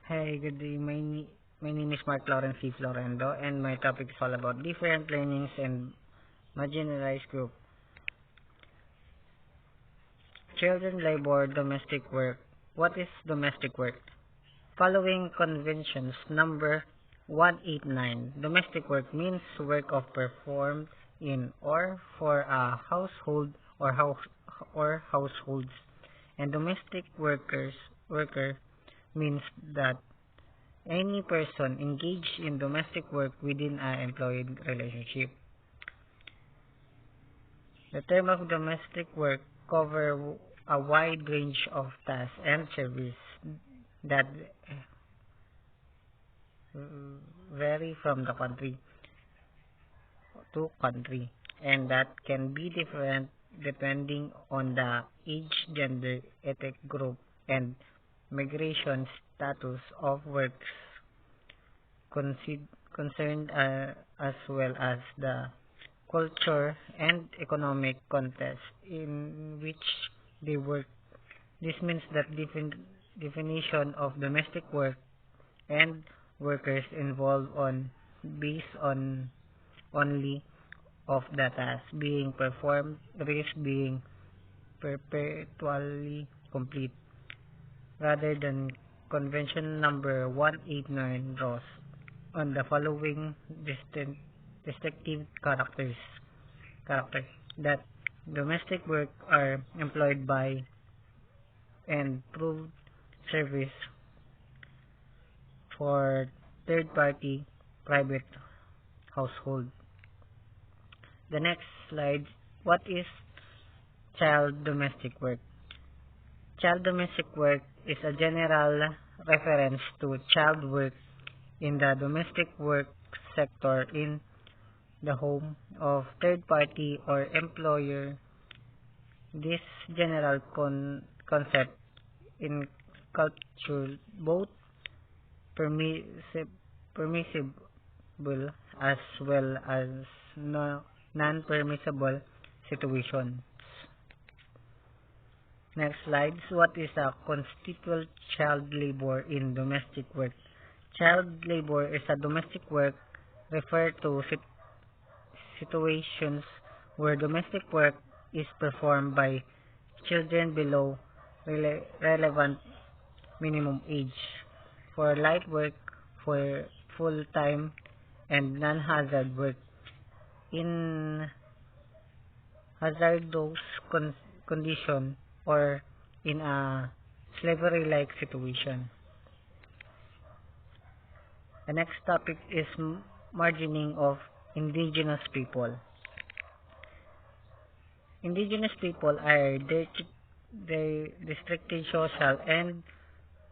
Hi, good day. My name is Mark Lawrence C. Florendo, and my topic is all about different learnings and marginalized group. Children labor, domestic work. What is domestic work? Following conventions number 189, domestic work means work of performed in or for a household or households, and domestic worker means that any person engaged in domestic work within an employed relationship. The term of domestic work covers a wide range of tasks and services that vary from the country to country, and that can be different depending on the age, gender, ethnic group, and migration status of works concerned, as well as the culture and economic context in which they work. This means that definition of domestic work and workers involved on based on only of the task being performed risk being perpetually complete, rather than convention number 189 draws on the following distinctive characters that domestic work are employed by and provide service for third party private household. The next slide, what is child domestic work? Child domestic work is a general reference to child work in the domestic work sector in the home of third party or employer. This general concept in culture both permissible as well as non-permissible situations. Next slide. What is a constitutional child labor in domestic work? Child labor is a domestic work referred to situations where domestic work is performed by children below relevant minimum age for light work, for full-time and non-hazard work in hazardous condition or in a slavery-like situation. The next topic is margining of indigenous people. Indigenous people are the distinctive social and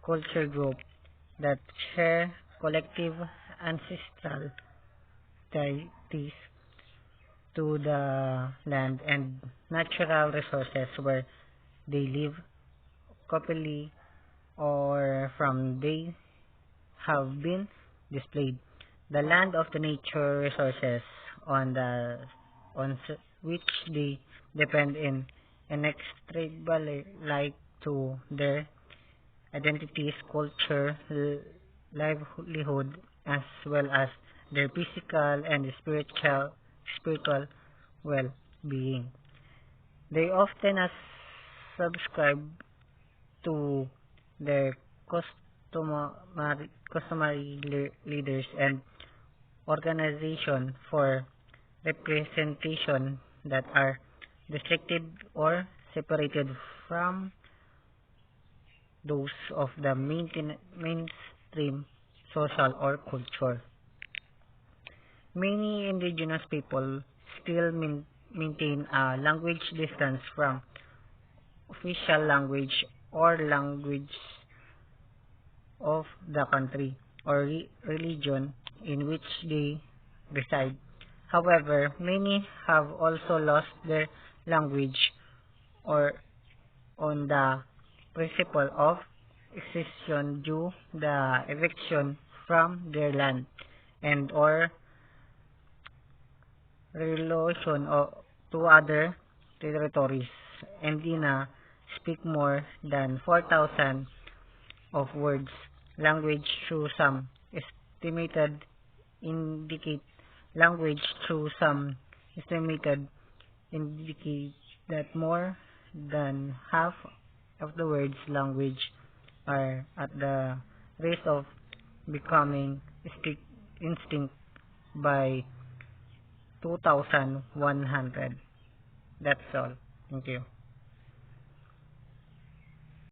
cultural group that share collective ancestral ties to the land and natural resources where they live, copily or from they have been displayed. The land of the nature resources on which they depend in inextricably like to their identities, culture, livelihood, as well as their physical and spiritual well-being. They often subscribe to their customary leaders and organization for representation that are restricted or separated from those of the mainstream social or culture. Many indigenous people still maintain a language distance from official language or language of the country or religion in which they reside. However, many have also lost their language or on the principle of extinction due the eviction from their land and or relocation to other territories. Andina speak more than 4,000 of words language through some estimated indicate language through some estimated indicate that more than half of the world's language are at the risk of becoming extinct by 2100. That's all. Thank you.